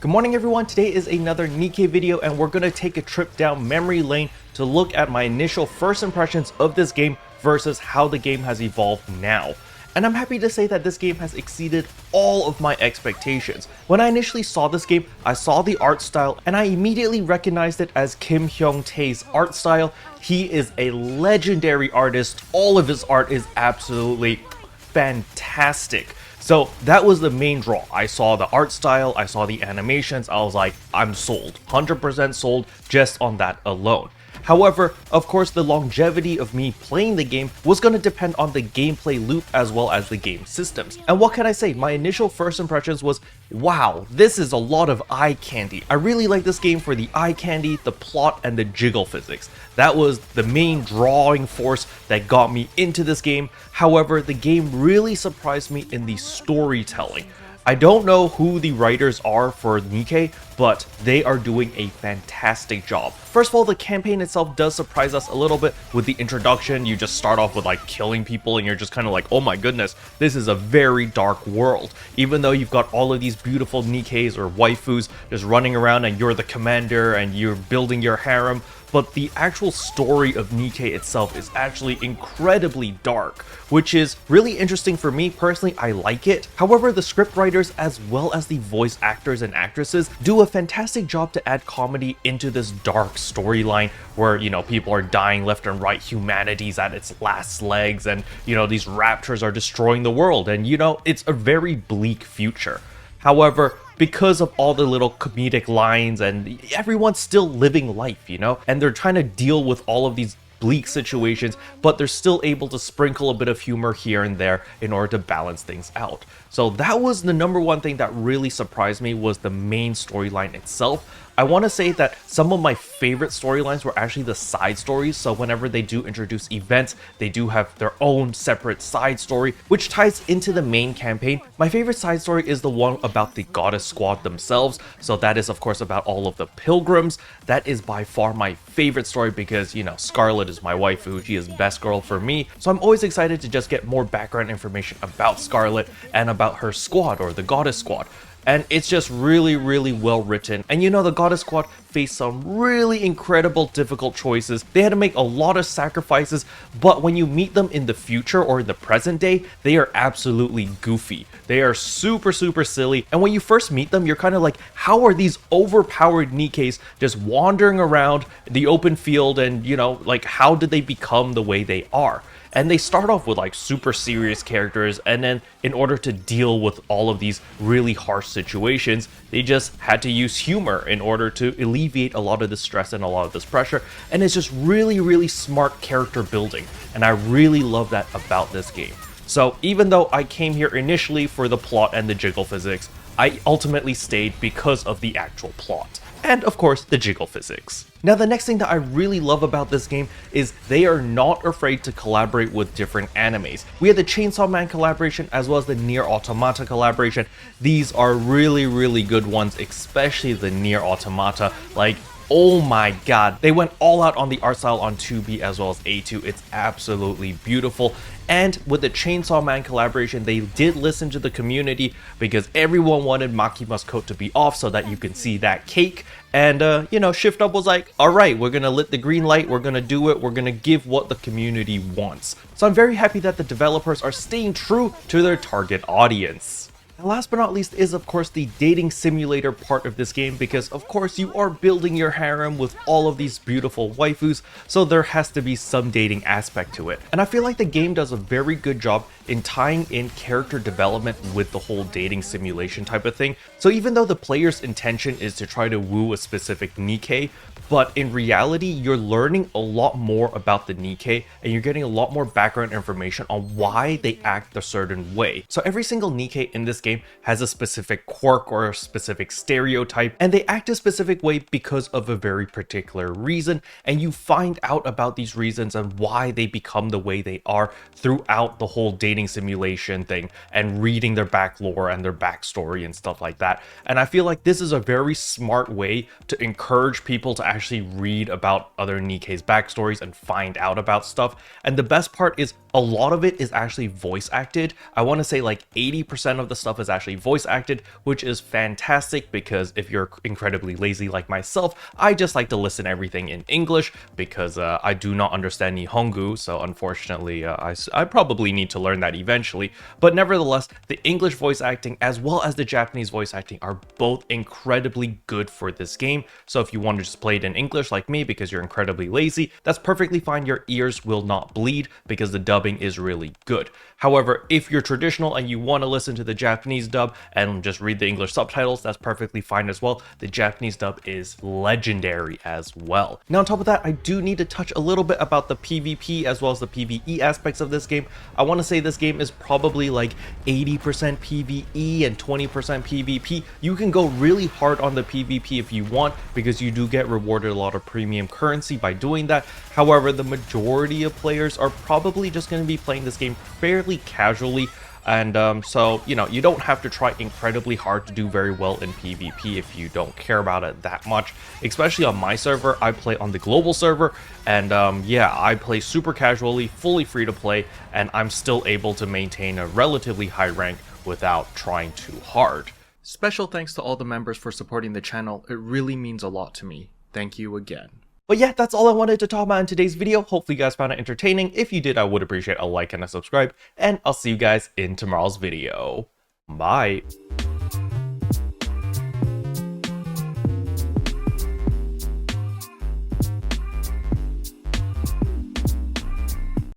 Good morning everyone, today is another NIKKE video and we're going to take a trip down memory lane to look at my initial first impressions of this game versus how the game has evolved now. And I'm happy to say that this game has exceeded all of my expectations. When I initially saw this game, I saw the art style and I immediately recognized it as Kim Hyung-tae's art style. He is a legendary artist, all of his art is absolutely fantastic. So that was the main draw. I saw the art style, I saw the animations, I was like, I'm sold, 100% sold just on that alone. However, of course, the longevity of me playing the game was going to depend on the gameplay loop as well as the game systems. And what can I say? My initial first impressions was, wow, this is a lot of eye candy. I really like this game for the eye candy, the plot, and the jiggle physics. That was the main drawing force that got me into this game. However, the game really surprised me in the storytelling. I don't know who the writers are for NIKKE, but they are doing a fantastic job. First of all, the campaign itself does surprise us a little bit with the introduction. You just start off with like killing people and you're just kind of like, oh my goodness, this is a very dark world. Even though you've got all of these beautiful NIKKEs or waifus just running around and you're the commander and you're building your harem, but the actual story of NIKKE itself is actually incredibly dark, which is really interesting for me. Personally, I like it. However, the script writers as well as the voice actors and actresses do a fantastic job to add comedy into this dark storyline where, you know, people are dying left and right, humanity's at its last legs, and, you know, these raptors are destroying the world, and, you know, it's a very bleak future. However, because of all the little comedic lines and everyone's still living life, you know, and they're trying to deal with all of these bleak situations, but they're still able to sprinkle a bit of humor here and there in order to balance things out. So that was the number one thing that really surprised me, was the main storyline itself. I want to say that some of my favorite storylines were actually the side stories. So whenever they do introduce events, they do have their own separate side story, which ties into the main campaign. My favorite side story is the one about the Goddess Squad themselves. So that is of course about all of the pilgrims. That is by far my favorite story because, you know, Scarlet is my waifu. She is best girl for me. So I'm always excited to just get more background information about Scarlet and about her squad, or the Goddess Squad. And it's just really, really well written. And you know, the Goddess Squad faced some really incredible difficult choices. They had to make a lot of sacrifices, but when you meet them in the future or in the present day, they are absolutely goofy. They are super, super silly. And when you first meet them, you're kind of like, how are these overpowered NIKKEs just wandering around the open field, and, you know, like, how did they become the way they are? And they start off with like super serious characters, and then in order to deal with all of these really harsh situations, they just had to use humor in order to alleviate a lot of the stress and a lot of this pressure. And it's just really, really smart character building, and I really love that about this game. So even though I came here initially for the plot and the jiggle physics, I ultimately stayed because of the actual plot. And of course, the jiggle physics. Now, the next thing that I really love about this game is they are not afraid to collaborate with different animes. We had the Chainsaw Man collaboration as well as the Nier Automata collaboration. These are really, really good ones, especially the Nier Automata. Like, oh my god, they went all out on the art style on 2B as well as A2. It's absolutely beautiful. And with the Chainsaw Man collaboration, they did listen to the community because everyone wanted Makima's coat to be off so that you can see that cake. And, you know, Shift Up was like, all right, we're going to lit the green light, we're going to do it, we're going to give what the community wants. So I'm very happy that the developers are staying true to their target audience. And last but not least is of course the dating simulator part of this game, because of course you are building your harem with all of these beautiful waifus, so there has to be some dating aspect to it. And I feel like the game does a very good job in tying in character development with the whole dating simulation type of thing. So even though the player's intention is to try to woo a specific NIKKE, but in reality, you're learning a lot more about the NIKKE, and you're getting a lot more background information on why they act a certain way. So every single NIKKE in this game has a specific quirk or a specific stereotype, and they act a specific way because of a very particular reason, and you find out about these reasons and why they become the way they are throughout the whole dating simulation thing, and reading their back lore and their backstory and stuff like that. And I feel like this is a very smart way to encourage people to actually actually read about other Nikke's backstories and find out about stuff. And the best part is a lot of it is actually voice acted. I want to say like 80% of the stuff is actually voice acted, which is fantastic because if you're incredibly lazy like myself, I just like to listen to everything in English because I do not understand Nihongo, so unfortunately I probably need to learn that eventually. But nevertheless, the English voice acting as well as the Japanese voice acting are both incredibly good for this game. So if you want to just play it in English like me because you're incredibly lazy, that's perfectly fine. Your ears will not bleed because the dubbing is really good. However, if you're traditional and you want to listen to the Japanese dub and just read the English subtitles, that's perfectly fine as well. The Japanese dub is legendary as well. Now on top of that, I do need to touch a little bit about the PvP as well as the PvE aspects of this game. I want to say this game is probably like 80% PvE and 20% PvP. You can go really hard on the PvP if you want because you do get rewarded a lot of premium currency by doing that. However, the majority of players are probably just going to be playing this game fairly casually, and so you know, you don't have to try incredibly hard to do very well in PvP if you don't care about it that much. Especially on my server, I play on the global server, and yeah, I play super casually, fully free to play, and I'm still able to maintain a relatively high rank without trying too hard. Special thanks to all the members for supporting the channel. It really means a lot to me. Thank you again. But yeah, that's all I wanted to talk about in today's video. Hopefully you guys found it entertaining. If you did, I would appreciate a like and a subscribe, and I'll see you guys in tomorrow's video. Bye.